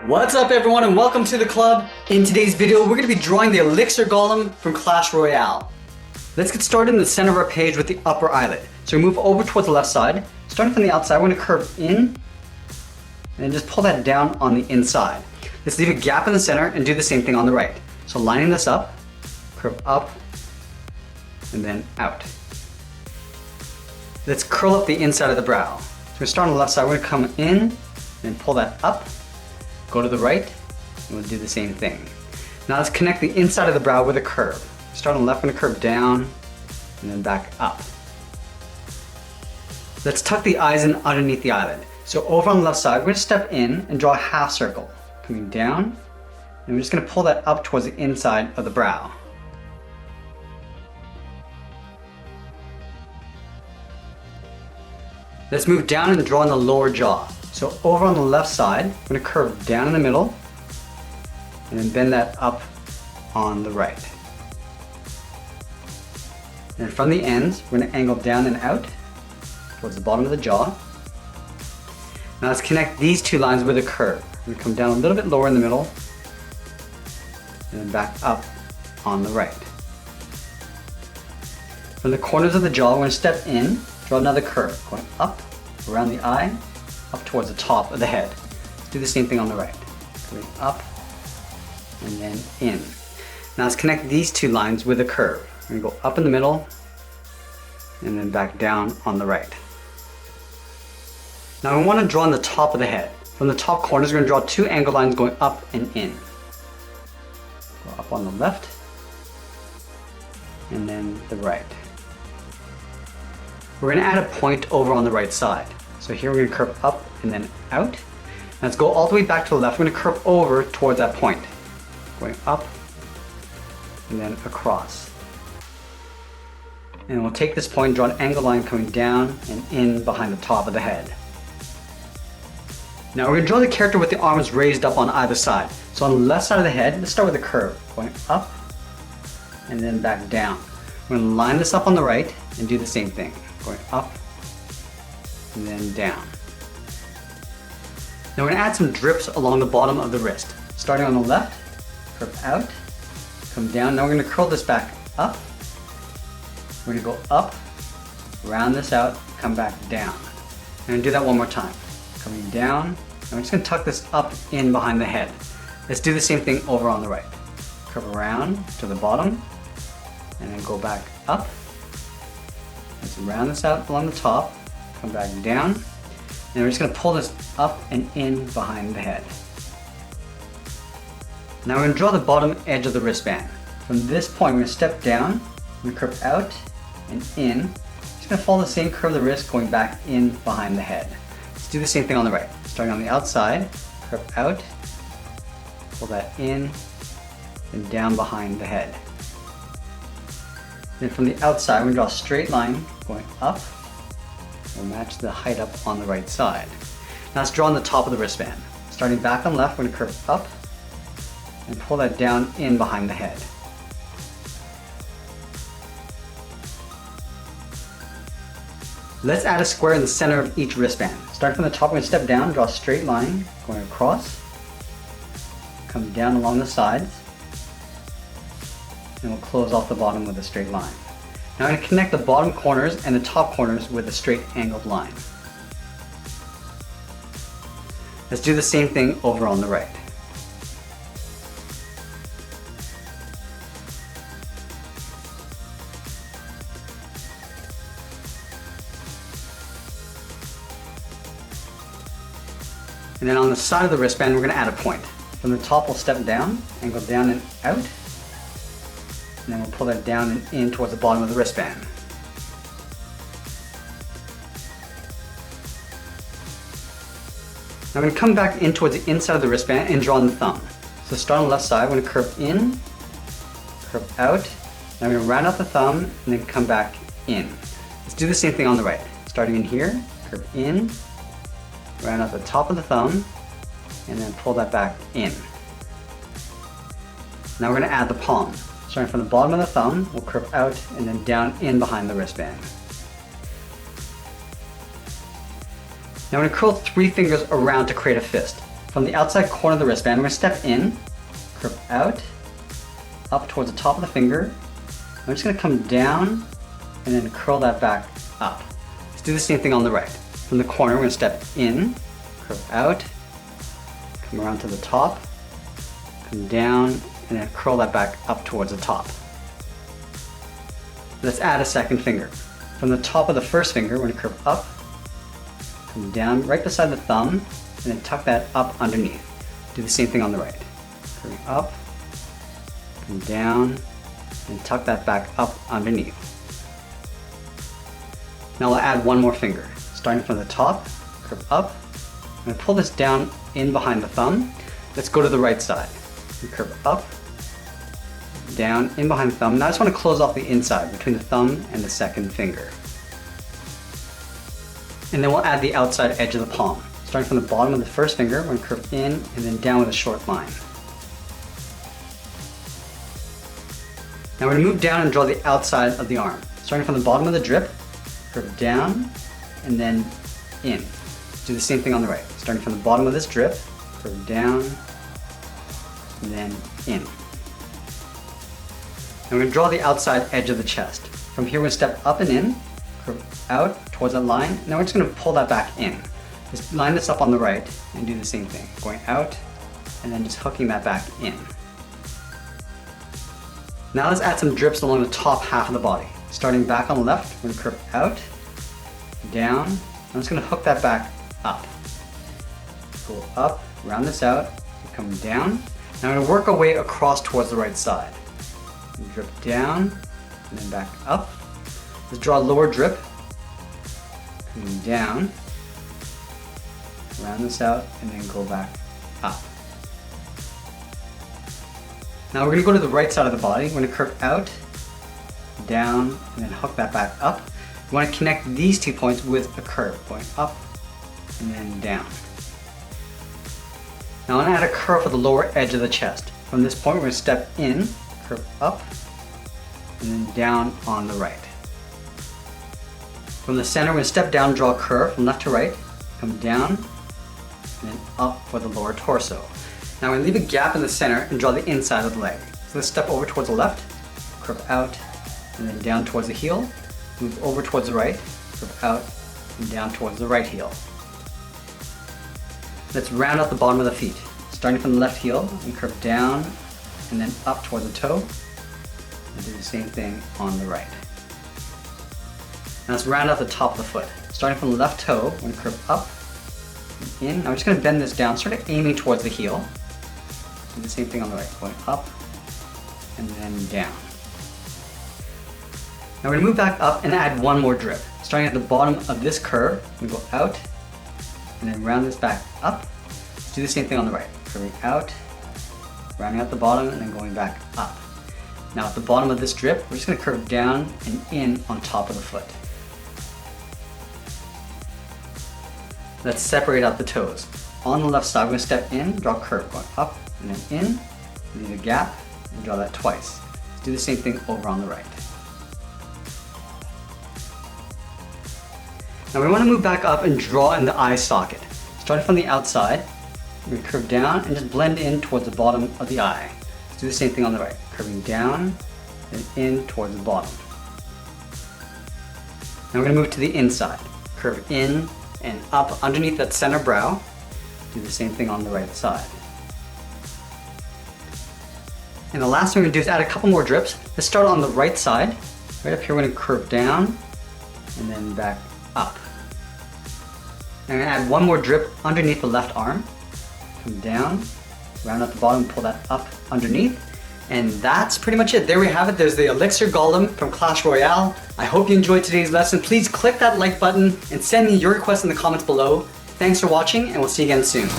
What's up everyone and welcome to the club. In today's video we're going to be drawing the Elixir Golem from Clash Royale. Let's get started in the center of our page with the upper eyelid. So we move over towards the left side. Starting from the outside we're going to curve in and then just pull that down on the inside. Let's leave a gap in the center and do the same thing on the right. So lining this up, curve up and then out. Let's curl up the inside of the brow. So we start on the left side, we're going to come in and pull that up. Go to the right, and we'll do the same thing. Now let's connect the inside of the brow with a curve. Start on the left, we're going to curve down, and then back up. Let's tuck the eyes in underneath the eyelid. So over on the left side, we're going to step in and draw a half circle. Coming down, and we're just going to pull that up towards the inside of the brow. Let's move down and draw in the lower jaw. So over on the left side, I'm going to curve down in the middle and then bend that up on the right. And from the ends, we're going to angle down and out towards the bottom of the jaw. Now let's connect these two lines with a curve. We're going to come down a little bit lower in the middle and then back up on the right. From the corners of the jaw, we're going to step in, draw another curve, going up around the eye, up towards the top of the head. Let's do the same thing on the right. Going up and then in. Now let's connect these two lines with a curve. We're going to go up in the middle and then back down on the right. Now we want to draw on the top of the head. From the top corners, we're going to draw two angle lines going up and in. Go up on the left and then the right. We're going to add a point over on the right side. So here we're going to curve up and then out. Let's go all the way back to the left. We're going to curve over towards that point. Going up and then across. And we'll take this point, draw an angle line coming down and in behind the top of the head. Now we're going to draw the character with the arms raised up on either side. So on the left side of the head, let's start with a curve. Going up and then back down. We're going to line this up on the right and do the same thing. Going up and then down. Now we're going to add some drips along the bottom of the wrist. Starting on the left, curve out, come down. Now we're going to curl this back up. We're going to go up, round this out, come back down. I'm going to do that one more time. Coming down, and we're just going to tuck this up in behind the head. Let's do the same thing over on the right. Curve around to the bottom, and then go back up. Let's round this out along the top. Come back down, and we're just going to pull this up and in behind the head. Now we're going to draw the bottom edge of the wristband. From this point, we're going to step down, we're going to curve out and in. Just going to follow the same curve of the wrist going back in behind the head. Let's do the same thing on the right. Starting on the outside, curve out, pull that in, and down behind the head. Then from the outside, we're going to draw a straight line going up. We'll match the height up on the right side. Now let's draw on the top of the wristband. Starting back on the left, we're going to curve up and pull that down in behind the head. Let's add a square in the center of each wristband. Starting from the top, we're going to step down, draw a straight line going across, come down along the sides, and we'll close off the bottom with a straight line. Now I'm going to connect the bottom corners and the top corners with a straight angled line. Let's do the same thing over on the right. And then on the side of the wristband, we're going to add a point. From the top, we'll step down, angle down and out. And then we'll pull that down and in towards the bottom of the wristband. Now I'm going to come back in towards the inside of the wristband and draw on the thumb. So start on the left side, we're going to curve in, curve out. Now I'm going to round out the thumb and then come back in. Let's do the same thing on the right. Starting in here, curve in, round out the top of the thumb, and then pull that back in. Now we're going to add the palm. Starting from the bottom of the thumb, we'll curve out and then down in behind the wristband. Now I'm going to curl 3 fingers around to create a fist. From the outside corner of the wristband, I'm going to step in, curve out, up towards the top of the finger. I'm just going to come down and then curl that back up. Let's do the same thing on the right. From the corner, we're going to step in, curve out, come around to the top, come down, and then curl that back up towards the top. Let's add a second finger. From the top of the first finger, we're going to curve up, come down right beside the thumb, and then tuck that up underneath. Do the same thing on the right. Curving up, come down, and tuck that back up underneath. Now I'll add one more finger. Starting from the top, curve up. I'm going to pull this down in behind the thumb. Let's go to the right side. We curve up, down, in behind the thumb. Now I just want to close off the inside between the thumb and the second finger. And then we'll add the outside edge of the palm. Starting from the bottom of the first finger, we're going to curve in and then down with a short line. Now we're going to move down and draw the outside of the arm. Starting from the bottom of the drip, curve down and then in. Do the same thing on the right. Starting from the bottom of this drip, curve down and then in. And we're going to draw the outside edge of the chest. From here we're going to step up and in, curve out towards that line. Now we're just going to pull that back in. Just line this up on the right and do the same thing. Going out and then just hooking that back in. Now let's add some drips along the top half of the body. Starting back on the left, we're going to curve out, down. I'm just going to hook that back up. Go up, round this out, come down. Now I'm going to work our way across towards the right side. Drip down, and then back up. Let's draw a lower drip. Coming down, round this out, and then go back up. Now we're going to go to the right side of the body. We're going to curve out, down, and then hook that back up. We want to connect these 2 points with a curve, going up and then down. Now I'm going to add a curve for the lower edge of the chest. From this point, we're going to step in, curve up, and then down on the right. From the center, we're going to step down, draw a curve from left to right, come down, and then up for the lower torso. Now I'm going to leave a gap in the center and draw the inside of the leg. So let's step over towards the left, curve out, and then down towards the heel. Move over towards the right, curve out, and down towards the right heel. Let's round out the bottom of the feet. Starting from the left heel, and curve down, and then up towards the toe. And do the same thing on the right. Now let's round out the top of the foot. Starting from the left toe, we're going to curve up, and in. Now we're just going to bend this down, sort of aiming towards the heel. Do the same thing on the right, going up and then down. Now we're going to move back up and add one more drip. Starting at the bottom of this curve, we go out and then round this back up. Do the same thing on the right, curving out, rounding out the bottom and then going back up. Now at the bottom of this drip, we're just going to curve down and in on top of the foot. Let's separate out the toes. On the left side, we're going to step in, draw a curve, going up and then in, leave a gap, and draw that twice. Let's do the same thing over on the right. Now we want to move back up and draw in the eye socket. Starting from the outside, we're going to curve down and just blend in towards the bottom of the eye. Let's do the same thing on the right, curving down and in towards the bottom. Now we're going to move to the inside. Curve in and up underneath that center brow. Do the same thing on the right side. And the last thing we're going to do is add a couple more drips. Let's start on the right side. Right up here we're going to curve down and then back up. And I'm going to add one more drip underneath the left arm. Come down, round out the bottom, pull that up underneath. And that's pretty much it. There we have it. There's the Elixir Golem from Clash Royale. I hope you enjoyed today's lesson. Please click that like button and send me your requests in the comments below. Thanks for watching, and we'll see you again soon.